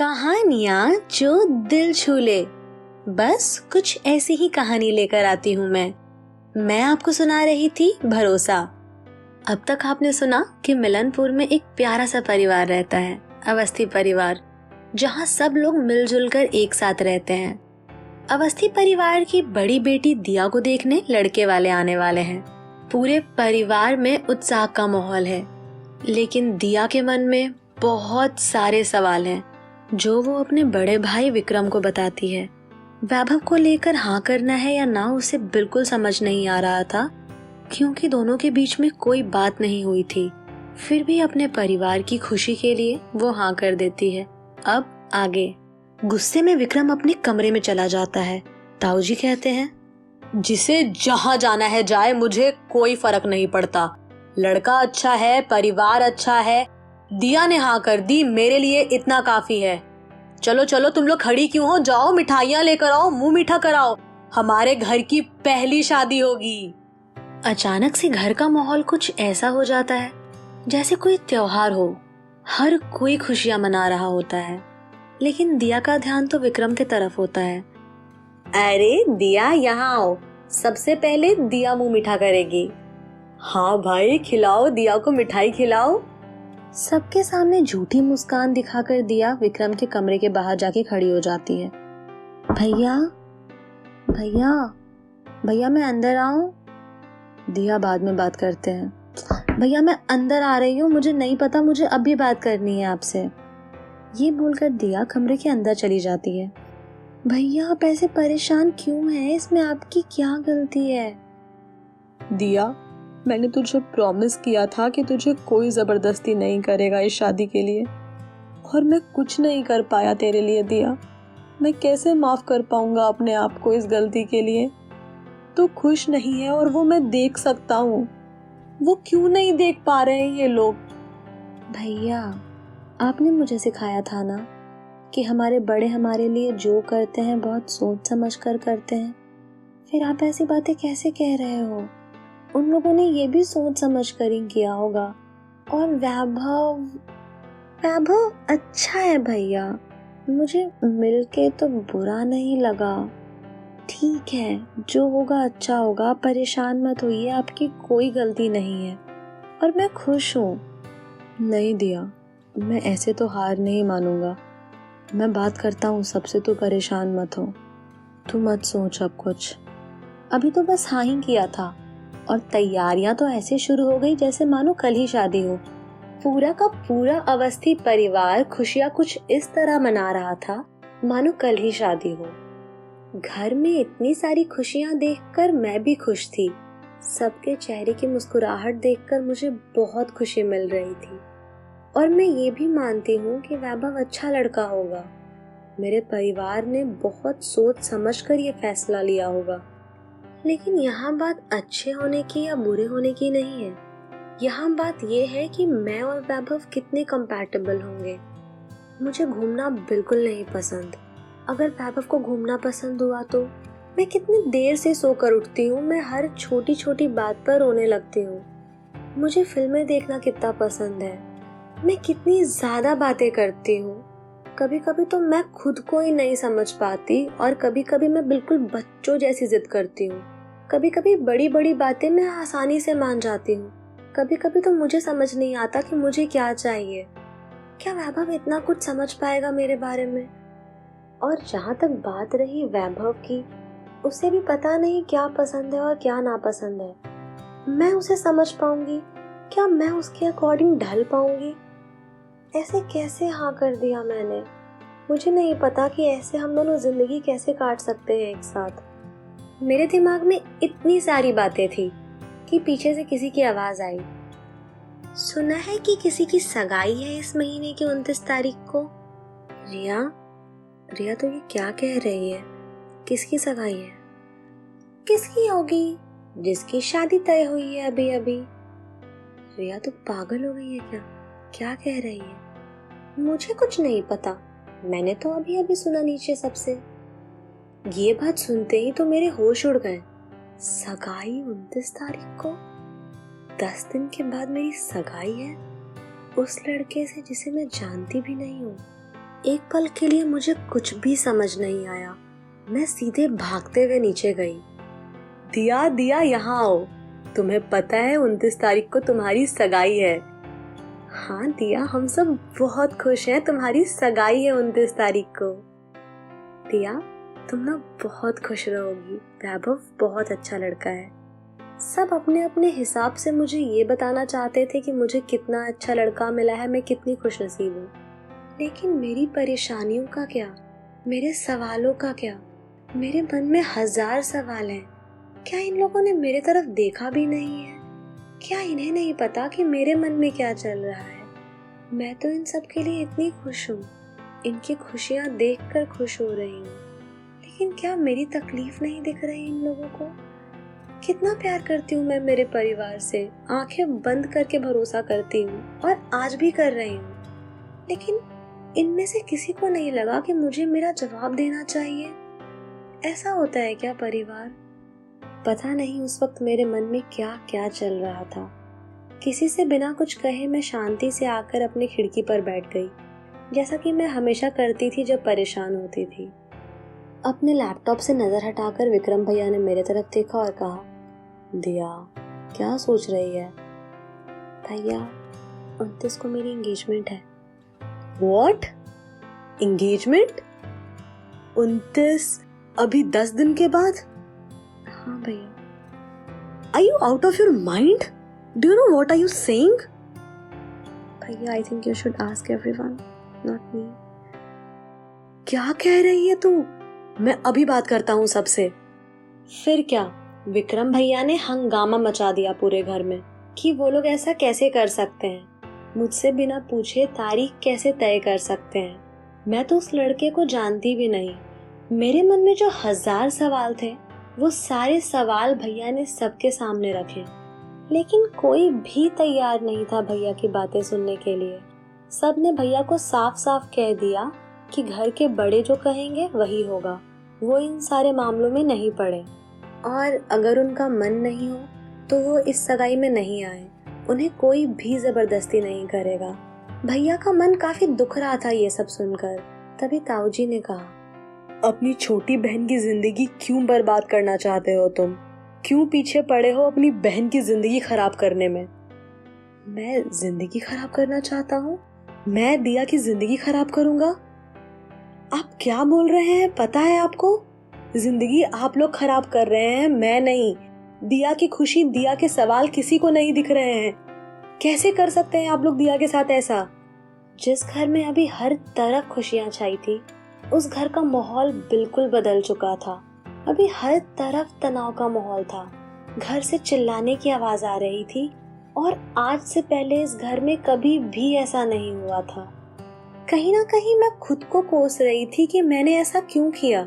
कहानियाँ जो दिल छू ले, बस कुछ ऐसी ही कहानी लेकर आती हूँ मैं आपको सुना रही थी भरोसा। अब तक आपने सुना कि मिलनपुर में एक प्यारा सा परिवार रहता है, अवस्थी परिवार, जहाँ सब लोग मिलजुल कर एक साथ रहते हैं। अवस्थी परिवार की बड़ी बेटी दिया को देखने लड़के वाले आने वाले हैं। पूरे परिवार में उत्साह का माहौल है, लेकिन दिया के मन में बहुत सारे सवाल हैं जो वो अपने बड़े भाई विक्रम को बताती है। वैभव को लेकर हाँ करना है या ना उसे बिल्कुल समझ नहीं आ रहा था, क्योंकि दोनों के बीच में कोई बात नहीं हुई थी। फिर भी अपने परिवार की खुशी के लिए वो हाँ कर देती है। अब आगे। गुस्से में विक्रम अपने कमरे में चला जाता है। ताऊजी कहते हैं, जिसे जहाँ जाना है जाए, मुझे कोई फर्क नहीं पड़ता। लड़का अच्छा है, परिवार अच्छा है, दिया ने हाँ कर दी, मेरे लिए इतना काफी है। चलो चलो, तुम लोग खड़ी क्यों हो? जाओ मिठाइयाँ लेकर आओ, मुंह मीठा कराओ, हमारे घर की पहली शादी होगी। अचानक से घर का माहौल कुछ ऐसा हो जाता है जैसे कोई त्योहार हो। हर कोई खुशियां मना रहा होता है, लेकिन दिया का ध्यान तो विक्रम की तरफ होता है। अरे दिया, यहाँ आओ, सबसे पहले दिया मुंह मीठा करेगी। हाँ भाई, खिलाओ दिया को, मिठाई खिलाओ। सबके सामने झूठी मुस्कान दिखाकर दिया विक्रम के कमरे के बाहर जाके खड़ी हो जाती है। भैया भैया भैया, मैं अंदर आऊं? दिया, बाद में बात करते हैं। भैया मैं अंदर आ रही हूँ, मुझे नहीं पता, मुझे अभी बात करनी है आपसे। ये बोलकर दिया कमरे के अंदर चली जाती है। भैया आप ऐसे परेशान क्यों हैं? इसमें आपकी क्या गलती है? दिया, मैंने तुझे प्रॉमिस किया था कि तुझे कोई जबरदस्ती नहीं करेगा इस शादी के लिए, और मैं कुछ नहीं कर पाया तेरे लिए। दिया, मैं कैसे माफ कर पाऊंगा अपने आप को इस गलती के लिए? तू खुश नहीं है और वो मैं देख सकता हूँ। वो क्यों नहीं देख पा रहे हैं ये लोग? भैया आपने मुझे सिखाया था ना कि हमारे बड़े हमारे लिए जो करते हैं बहुत सोच समझ कर करते हैं। फिर आप ऐसी बातें कैसे कह रहे हो? उन लोगों ने ये भी सोच समझ कर ही किया होगा। और वैभव अच्छा है भैया, मुझे मिलके तो बुरा नहीं लगा। ठीक है, जो होगा अच्छा होगा, परेशान मत होइए, आपकी कोई गलती नहीं है और मैं खुश हूँ। नहीं दिया, मैं ऐसे तो हार नहीं मानूंगा। मैं बात करता हूँ सबसे, तू परेशान मत हो। तू मत सोच अब कुछ। अभी तो बस हाँ ही किया था और तैयारियां तो ऐसे शुरू हो गई जैसे मानो कल ही शादी हो। पूरा का पूरा अवस्थी परिवार खुशियां कुछ इस तरह मना रहा था मानो कल ही शादी हो। घर में इतनी सारी खुशियां देखकर मैं भी खुश थी। सबके चेहरे की मुस्कुराहट देखकर मुझे बहुत खुशी मिल रही थी। और मैं ये भी मानती हूँ कि वैभव अच्छा लड़का होगा। मेरे परिवार ने बहुत सोच समझकर ये फैसला लिया होगा। लेकिन यहाँ बात अच्छे होने की या बुरे होने की नहीं है। यहाँ बात ये है कि मैं और वैभव कितने कंपैटिबल होंगे। मुझे घूमना बिल्कुल नहीं पसंद। अगर वैभव को घूमना पसंद हुआ तो मैं कितनी देर से सोकर उठती हूँ, मैं हर छोटी छोटी बात पर रोने लगती हूँ। मुझे फिल्में देखना कितना पसंद है, मैं कितनी ज्यादा बातें करती हूँ। कभी कभी तो मैं खुद को ही नहीं समझ पाती और कभी कभी मैं बिल्कुल बच्चों जैसी जिद करती हूँ। कभी कभी बड़ी बड़ी बातें मैं आसानी से मान जाती हूँ। कभी कभी तो मुझे समझ नहीं आता कि मुझे क्या चाहिए। क्या वैभव इतना कुछ समझ पाएगा मेरे बारे में? और जहाँ तक बात रही वैभव की, उसे भी पता नहीं क्या पसंद है और क्या नापसंद है। मैं उसे समझ पाऊंगी? क्या मैं उसके अकॉर्डिंग ढल पाऊंगी? ऐसे कैसे हाँ कर दिया मैंने? मुझे नहीं पता कि ऐसे हम दोनों जिंदगी कैसे काट सकते हैं एक साथ। मेरे दिमाग में इतनी सारी बातें थी कि पीछे से किसी की आवाज आई। सुना है कि किसी की सगाई है इस महीने की 29 तारीख को। रिया तो ये क्या कह रही है? किसकी सगाई है? किसकी होगी? जिसकी शादी तय हुई है अभी अभी। रिया तो पागल हो गई है क्या? क्या कह रही है? मुझे कुछ नहीं पता, मैंने तो अभी अभी सुना नीचे सबसे। ये बात सुनते ही तो मेरे होश उड़ गए। सगाई 29 तारीख को? 10 दिन के बाद मेरी सगाई है उस लड़के से जिसे मैं जानती भी नहीं हूँ। एक पल के लिए मुझे कुछ भी समझ नहीं आया। मैं सीधे भागते हुए नीचे गई। दिया दिया यहाँ आओ, तुम्हें पता है 29 तारीख को तुम्हारी सगाई है। हाँ दिया, हम सब बहुत खुश हैं, तुम्हारी सगाई है 29 तारीख को। दिया तुम ना बहुत खुश रहोगी, वैभव बहुत अच्छा लड़का है। सब अपने अपने हिसाब से मुझे ये बताना चाहते थे कि मुझे कितना अच्छा लड़का मिला है, मैं कितनी खुशनसीब हूँ। लेकिन मेरी परेशानियों का क्या, मेरे सवालों का क्या? मेरे मन में 1000 सवाल हैं। क्या इन लोगों ने मेरे तरफ देखा भी नहीं है? क्या इन्हें नहीं पता कि मेरे मन में क्या चल रहा है? मैं तो इन सब के लिए इतनी खुश हूँ, इनकी खुशियाँ देखकर खुश हो रही हूँ। लेकिन क्या मेरी तकलीफ नहीं दिख रही इन लोगों को? कितना प्यार करती हूँ मैं मेरे परिवार से, आंखें बंद करके भरोसा करती हूँ और आज भी कर रही हूँ। लेकिन इनमें से किसी को नहीं लगा कि मुझे मेरा जवाब देना चाहिए। ऐसा होता है क्या परिवार? पता नहीं उस वक्त मेरे मन में क्या क्या चल रहा था। किसी से बिना कुछ कहे मैं शांति से आकर अपनी खिड़की पर बैठ गई, जैसा कि मैं हमेशा करती थी जब परेशान होती थी। अपने लैपटॉप से नजर हटाकर विक्रम भैया ने मेरे तरफ देखा और कहा, दिया क्या सोच रही है? भैया 29 को मेरी एंगेजमेंट है। व्हाट? एंगेजमेंट? 29? अभी 10 दिन के बाद? हाँ भैया। Are you out of your mind? Do you know what are you saying? भैया I think you should ask everyone, not me. क्या कह रही है तू? मैं अभी बात करता हूँ सबसे। फिर क्या, विक्रम भैया ने हंगामा मचा दिया पूरे घर में कि वो लोग ऐसा कैसे कर सकते हैं, मुझसे बिना पूछे तारीख कैसे तय कर सकते हैं। मैं तो उस लड़के को जानती भी नहीं। मेरे मन में जो 1000 सवाल थे वो सारे सवाल भैया ने सबके सामने रखे, लेकिन कोई भी तैयार नहीं था भैया की बातें सुनने के लिए। सब ने भैया को साफ साफ कह दिया कि घर के बड़े जो कहेंगे वही होगा, वो इन सारे मामलों में नहीं पड़े, और अगर उनका मन नहीं हो तो वो इस सगाई में नहीं आए। उन्हें कोई भी जबरदस्ती नहीं करेगा। भैया का मन काफी दुख रहा था ये सब सुनकर। तभी ताऊजी ने कहा, अपनी छोटी बहन की जिंदगी क्यों बर्बाद करना चाहते हो तुम? क्यों पीछे पड़े हो अपनी बहन की जिंदगी खराब करने में? मैं जिंदगी खराब करना चाहता हूँ? मैं दिया की जिंदगी खराब करूंगा? आप क्या बोल रहे हैं? पता है आपको? जिंदगी आप लोग खराब कर रहे हैं, मैं नहीं। दिया की खुशी, दिया के सवाल किसी को नहीं दिख रहे हैं। कैसे कर सकते हैं आप लोग दिया के साथ ऐसा? जिस घर में अभी हर तरफ खुशियां छाई थी, उस घर का माहौल बिल्कुल बदल चुका था। अभी हर तरफ तनाव का माहौल था। घर से चिल्लाने की आवाज आ रही थी, और आज से पहले इस घर में कभी भी ऐसा नहीं हुआ था। कहीं ना कहीं मैं खुद को कोस रही थी कि मैंने ऐसा क्यों किया।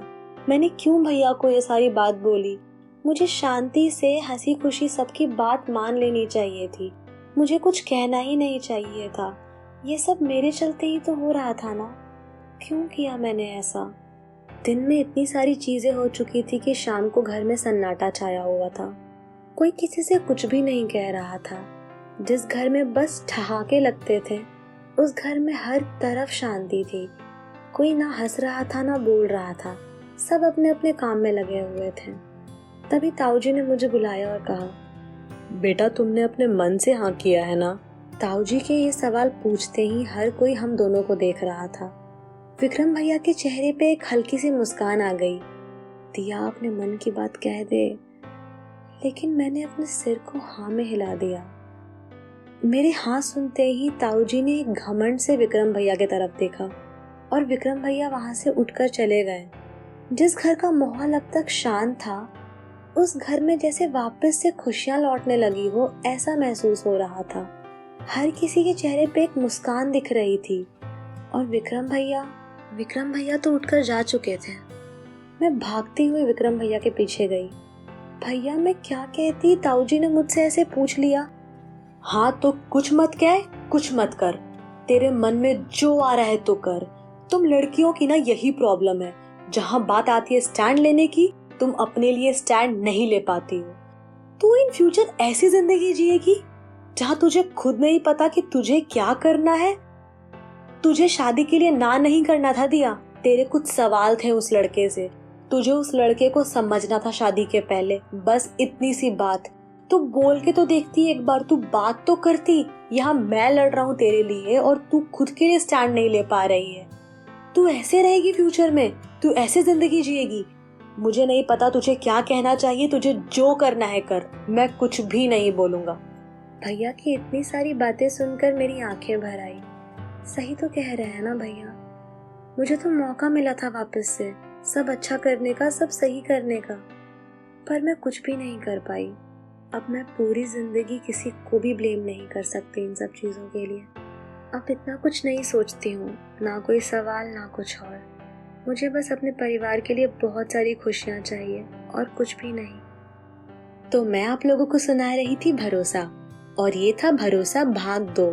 मैंने क्यों भैया को ये सारी बात बोली? मुझे शांति से हंसी खुशी सबकी बात मान लेनी चाहिए थी। मुझे कुछ कहना ही नहीं चाहिए था। ये सब मेरे चलते ही तो हो रहा था ना। क्यों किया मैंने ऐसा? दिन में इतनी सारी चीजें हो चुकी थी कि शाम को घर में सन्नाटा छाया हुआ था। कोई किसी से कुछ भी नहीं कह रहा था। जिस घर में बस ठहाके लगते थे, उस घर में हर तरफ शांति थी। कोई ना हंस रहा था ना बोल रहा था। सब अपने अपने काम में लगे हुए थे। तभी ताऊजी ने मुझे बुलाया और कहा, बेटा तुमने अपने मन से हाँ किया है ना? ताऊजी के ये सवाल पूछते ही हर कोई हम दोनों को देख रहा था। विक्रम भैया के चेहरे पे एक हल्की सी मुस्कान आ गई। दिया अपने मन की बात कह दे। लेकिन मैंने अपने सिर को हाँ में हिला दिया। मेरे हाँ सुनते ही ताऊजी ने एक घमंड से विक्रम भैया की तरफ देखा, और विक्रम भैया वहां से उठकर चले गए। जिस घर का माहौल अब तक शांत था, उस घर में जैसे वापस से खुशियां लौटने लगी हो, ऐसा महसूस हो रहा था। हर किसी के चेहरे पे एक मुस्कान दिख रही थी। और विक्रम भैया तो उठकर जा चुके थे। मैं भागती हुई विक्रम भैया के पीछे गई। भैया मैं क्या कहती? ताऊजी ने मुझसे ऐसे पूछ लिया। हाँ तो कुछ मत कह, कुछ मत कर। तेरे मन में जो आ रहा है तो कर। तुम लड़कियों की ना यही प्रॉब्लम है, जहाँ बात आती है स्टैंड लेने की, तुम अपने लिए स्टैंड नहीं ले पाती हो। तू इन फ्यूचर ऐसी जिंदगी जिएगी जहाँ तुझे खुद नहीं पता कि तुझे क्या करना है। तुझे शादी के लिए ना नहीं करना था दिया। तेरे कुछ सवाल थे उस लड़के से, तुझे उस लड़के को समझना था शादी के पहले, बस इतनी सी बात। तू बोल के तो देखती एक बार, तू बात तो करती। यहाँ मैं लड़ रहा हूँ तेरे लिए और तू खुद के लिए स्टैंड नहीं ले पा रही है। तू ऐसे रहेगी फ्यूचर में, तू ऐसे जिंदगी जिएगी। मुझे नहीं पता तुझे क्या कहना चाहिए, तुझे जो करना है कर, मैं कुछ भी नहीं बोलूंगा। भैया की इतनी सारी बातें सुनकर मेरी आंखें भर आई। सही तो कह रहे हैं ना भैया, मुझे तो मौका मिला था वापस से सब अच्छा करने का, सब सही करने का, पर मैं कुछ भी नहीं कर पाई। अब मैं पूरी जिंदगी किसी को भी ब्लेम नहीं कर सकती इन सब चीज़ों के लिए। अब इतना कुछ नहीं सोचती हूँ, ना कोई सवाल ना कुछ और। मुझे बस अपने परिवार के लिए बहुत सारी खुशियाँ चाहिए और कुछ भी नहीं। तो मैं आप लोगों को सुना रही थी भरोसा, और ये था भरोसा भाग 2।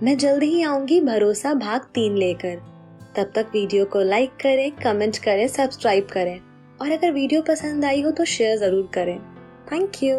मैं जल्द ही आऊंगी भरोसा भाग 3 लेकर। तब तक वीडियो को लाइक करें, कमेंट करें, सब्सक्राइब करें, और अगर वीडियो पसंद आई हो तो शेयर ज़रूर करें। Thank you.